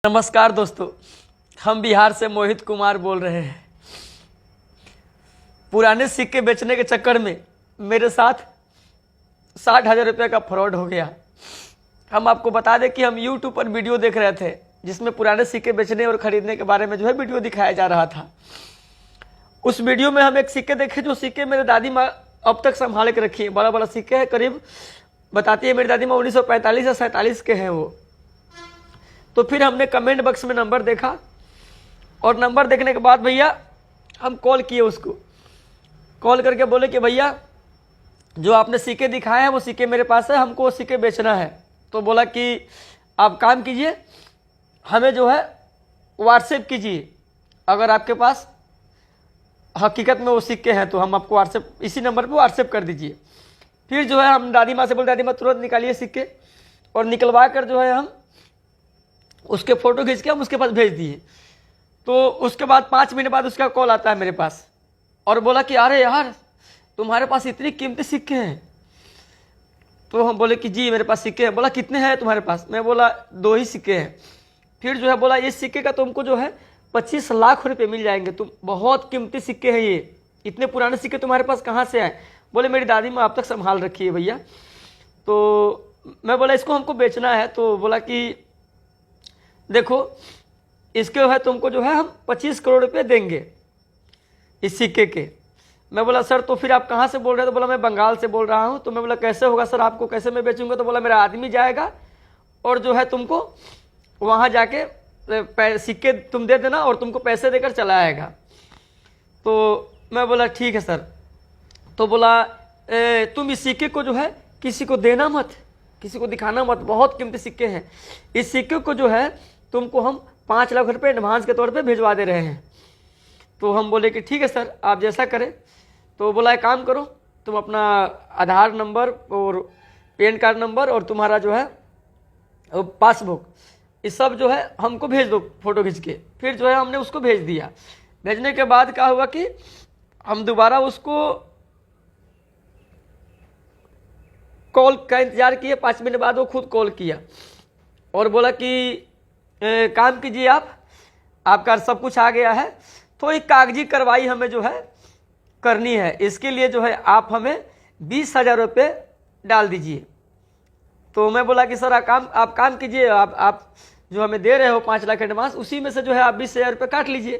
नमस्कार दोस्तों, हम बिहार से मोहित कुमार बोल रहे हैं। पुराने सिक्के बेचने के चक्कर में मेरे साथ 60,000 रुपये का फ्रॉड हो गया। हम आपको बता दें कि हम YouTube पर वीडियो देख रहे थे जिसमें पुराने सिक्के बेचने और ख़रीदने के बारे में वीडियो दिखाया जा रहा था। उस वीडियो में हम एक सिक्के देखे, जो सिक्के मेरे दादी माँ अब तक संभाल के रखी है। बड़ा बड़ा सिक्के है, करीब बताती है मेरी दादी माँ 1945 या 47 के हैं वो। तो फिर हमने कमेंट बॉक्स में नंबर देखा और नंबर देखने के बाद भैया हम कॉल किए उसको। कॉल करके बोले कि भैया जो आपने सिक्के दिखाए हैं वो सिक्के मेरे पास है, हमको वो सिक्के बेचना है। तो बोला कि आप काम कीजिए, हमें व्हाट्सएप कीजिए, अगर आपके पास हकीकत में वो सिक्के हैं तो हम आपको व्हाट्सएप, इसी नंबर पे व्हाट्सएप कर दीजिए। फिर हम दादी माँ से बोले, दादी माँ तुरंत निकालिए सिक्के, और निकलवा कर हम उसके फ़ोटो खींच के हम उसके पास भेज दिए। तो उसके बाद 5 मिनट बाद उसका कॉल आता है मेरे पास और बोला कि अरे यार तुम्हारे पास इतनी कीमती सिक्के हैं। तो हम बोले कि जी मेरे पास सिक्के हैं। बोला कितने हैं तुम्हारे पास? मैं बोला 2 ही सिक्के हैं। फिर बोला ये सिक्के का तुमको 25 लाख रुपए मिल जाएंगे, तुम बहुत कीमती सिक्के हैं ये, इतने पुराने सिक्के तुम्हारे पास कहाँ से आए? बोले मेरी दादी माँ अब तक संभाल रखी है भैया। तो मैं बोला इसको हमको बेचना है। तो बोला कि देखो इसके तुमको हम 25 करोड़ रुपए देंगे इस सिक्के के। मैं बोला सर तो फिर आप कहाँ से बोल रहे हैं? तो बोला मैं बंगाल से बोल रहा हूँ। तो मैं बोला कैसे होगा सर, आपको कैसे मैं बेचूंगा? तो बोला मेरा आदमी जाएगा और तुमको वहाँ जाके सिक्के तुम दे देना और तुमको पैसे देकर चला आएगा। तो मैं बोला ठीक है सर। तो बोला तुम इस सिक्के को किसी को देना मत, किसी को दिखाना मत, बहुत कीमती सिक्के हैं। इस सिक्के को तुमको हम 5 लाख रुपए एडवांस के तौर पे भिजवा दे रहे हैं। तो हम बोले कि ठीक है सर, आप जैसा करें। तो बोला एक काम करो, तुम अपना आधार नंबर और पैन कार्ड नंबर और तुम्हारा पासबुक, ये सब हमको भेज दो फोटो खींच के। फिर हमने उसको भेज दिया। भेजने के बाद क्या हुआ कि हम दोबारा उसको कॉल का इंतजार किए। 5 मिनट बाद वो खुद कॉल किया और बोला कि काम कीजिए, आपका सब कुछ आ गया है, थोड़ी कागजी कार्रवाई हमें करनी है। इसके लिए आप हमें 20,000 रुपये डाल दीजिए। तो मैं बोला कि सर आप काम कीजिए, आप जो हमें दे रहे हो 5 लाख एडवांस, उसी में से आप 20,000 रुपये काट लीजिए।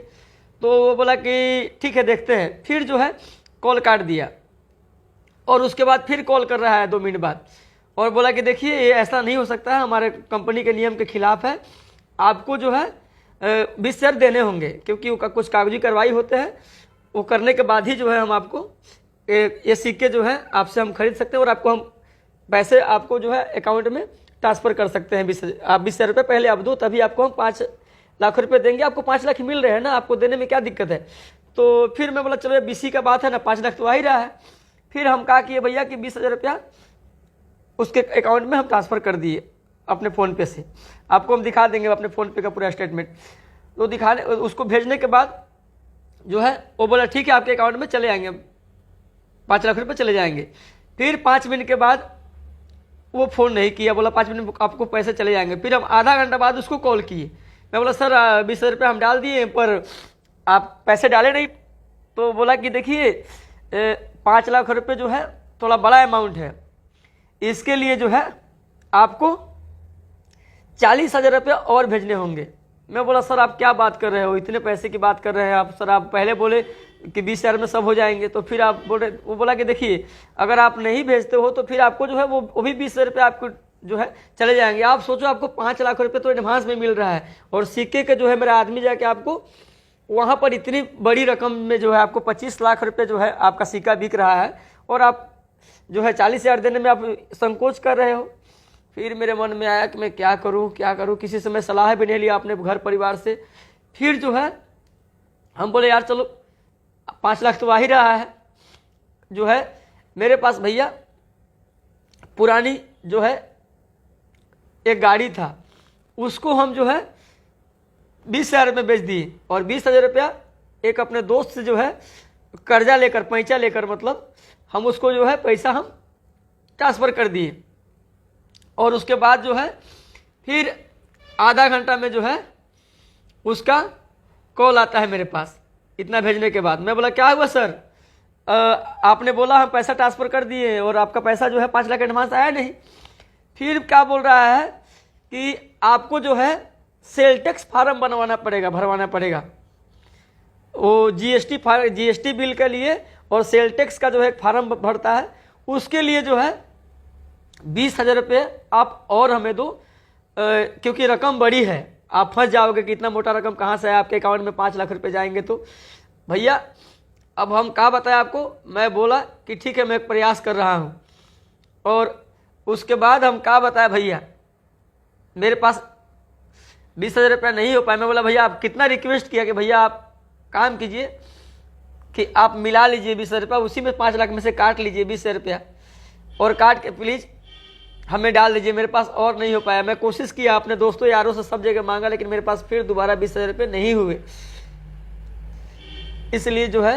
तो वो बोला कि ठीक है देखते हैं। फिर कॉल काट दिया और उसके बाद फिर कॉल कर रहा है 2 मिनट बाद और बोला कि देखिए ये ऐसा नहीं हो सकता है, हमारे कंपनी के नियम के खिलाफ है, आपको 20,000 देने होंगे, क्योंकि वो कुछ कागजी कार्रवाई होते हैं, वो करने के बाद ही हम आपको ये सिक्के आपसे हम खरीद सकते हैं और आपको हम पैसे आपको अकाउंट में ट्रांसफ़र कर सकते हैं। 20,000 रुपये पहले आप दो, तभी आपको हम 5 लाख रुपये देंगे। आपको 5 लाख मिल रहे हैं ना, आपको देने में क्या दिक्कत है? तो फिर मैं बोला चलो ये BC का बात है ना, 5 लाख तो आ ही रहा है। फिर हम कहा कि भैया कि 20,000 रुपया उसके अकाउंट में हम ट्रांसफ़र कर दिए अपने फ़ोन पे से। आपको हम दिखा देंगे अपने फ़ोन पे का पूरा स्टेटमेंट। तो दिखाने उसको भेजने के बाद वो बोला ठीक है आपके अकाउंट में चले आएंगे, 5 लाख रुपये चले जाएंगे। फिर 5 मिनट के बाद वो फ़ोन नहीं किया, बोला 5 मिनट आपको पैसे चले जाएंगे। फिर हम आधा घंटा बाद उसको कॉल किए। मैं बोला सर 20,000 रुपये हम डाल दिए पर आप पैसे डाले नहीं। तो बोला कि देखिए 5 लाख रुपये थोड़ा बड़ा अमाउंट है, इसके लिए आपको 40,000 रुपये और भेजने होंगे। मैं बोला सर आप क्या बात कर रहे हो, इतने पैसे की बात कर रहे हैं आप? सर आप पहले बोले कि 20,000 में सब हो जाएंगे, तो फिर आप बोल रहे। वो बोला कि देखिए अगर आप नहीं भेजते हो तो फिर आपको वो भी 20,000 रुपये आपको चले जाएंगे। आप सोचो आपको 5 लाख रुपये तो एडवांस में मिल रहा है और सिक्के के मेरा आदमी जाके आपको वहाँ पर इतनी बड़ी रकम में आपको 25 लाख रुपये आपका सिक्का बिक रहा है और आप 40,000 देने में आप संकोच कर रहे हो। फिर मेरे मन में आया कि मैं क्या करूं, किसी से मैं सलाह भी नहीं लिया अपने घर परिवार से। फिर हम बोले यार चलो 5 लाख तो आ ही रहा है, मेरे पास भैया पुरानी एक गाड़ी था, उसको हम 20,000 में बेच दिए और 20,000 रुपया एक अपने दोस्त से कर्जा लेकर, पैंचा लेकर, मतलब हम उसको पैसा हम ट्रांसफ़र कर दिए। और उसके बाद फिर आधा घंटा में उसका कॉल आता है मेरे पास इतना भेजने के बाद। मैं बोला क्या हुआ सर, आपने बोला हम पैसा ट्रांसफ़र कर दिए और आपका पैसा जो है 5 लाख एडवांस आया नहीं। फिर क्या बोल रहा है कि आपको जो है सेल टैक्स फार्म बनवाना पड़ेगा, भरवाना पड़ेगा, वो जीएसटी बिल के लिए और सेल टैक्स का जो है फार्म भरता है, उसके लिए जो है 20,000 रुपये आप और हमें दो, क्योंकि रकम बड़ी है, आप फंस जाओगे कि इतना मोटा रकम कहाँ से है, आपके अकाउंट में 5 लाख रुपए जाएंगे। तो भैया अब हम क्या बताएं आपको। मैं बोला कि ठीक है मैं एक प्रयास कर रहा हूँ, और उसके बाद हम क्या बताएं भैया, मेरे पास 20,000 रुपया नहीं हो पाया। मैं बोला भैया आप कितना रिक्वेस्ट किया कि भैया आप काम कीजिए कि आप मिला लीजिए 20,000 रुपया, उसी में 5 लाख में से काट लीजिए 20,000 रुपया और काट के प्लीज़ हमें डाल दीजिए। मेरे पास और नहीं हो पाया। मैं कोशिश किया अपने दोस्तों यारों से सब जगह मांगा, लेकिन मेरे पास फिर दोबारा 20,000 रुपये नहीं हुए। इसलिए जो है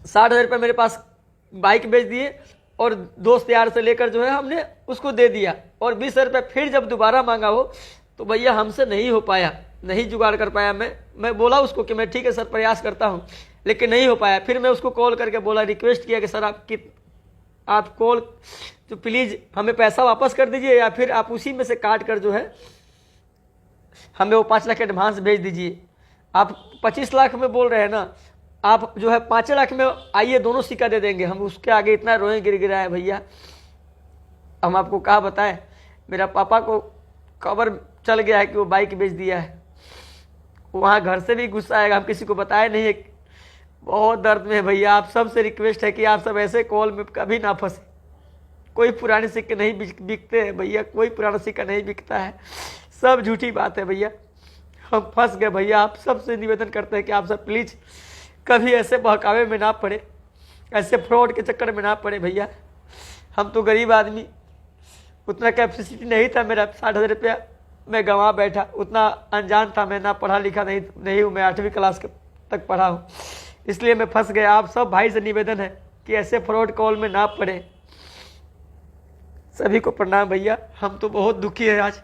60,000 रुपये मेरे पास बाइक बेच दिए और दोस्त यार से लेकर जो है हमने उसको दे दिया, और 20,000 रुपये फिर जब दोबारा मांगा हो तो भैया हमसे नहीं हो पाया, नहीं जुगाड़ कर पाया। मैं बोला उसको कि मैं ठीक है सर प्रयास करता हूँ, लेकिन नहीं हो पाया। फिर मैं उसको कॉल करके बोला, रिक्वेस्ट किया कि सर आप कॉल तो प्लीज़ हमें पैसा वापस कर दीजिए, या फिर आप उसी में से काट कर जो है हमें वो 5 लाख एडवांस भेज दीजिए। आप 25 लाख में बोल रहे हैं ना, आप जो है 5 लाख में आइए, दोनों सिक्का दे देंगे। हम उसके आगे इतना रोए गिरा है भैया, हम आपको क्या बताएं। मेरा पापा को खबर चल गया है कि वो बाइक बेच दिया है, वहाँ घर से भी गुस्सा आएगा, हम किसी को बताए नहीं है। बहुत दर्द में है भैया। आप सबसे रिक्वेस्ट है कि आप सब ऐसे कॉल में कभी ना फंसे। कोई पुराने सिक्के नहीं बिकते हैं भैया, कोई पुराना सिक्का नहीं बिकता है, सब झूठी बात है भैया। हम फंस गए भैया। आप सबसे निवेदन करते हैं कि आप सब प्लीज़ कभी ऐसे बहकावे में ना पड़े, ऐसे फ्रॉड के चक्कर में ना पड़े भैया। हम तो गरीब आदमी, उतना कैपेसिटी नहीं था मेरा, 60,000 रुपया मैं गंवा बैठा। उतना अनजान था मैं, ना पढ़ा लिखा नहीं हूँ मैं, 8वीं क्लास तक पढ़ा हूँ, इसलिए मैं फंस गया। आप सब भाई से निवेदन है कि ऐसे फ्रॉड कॉल में ना पड़े। सभी को प्रणाम भैया। हम तो बहुत दुखी है आज।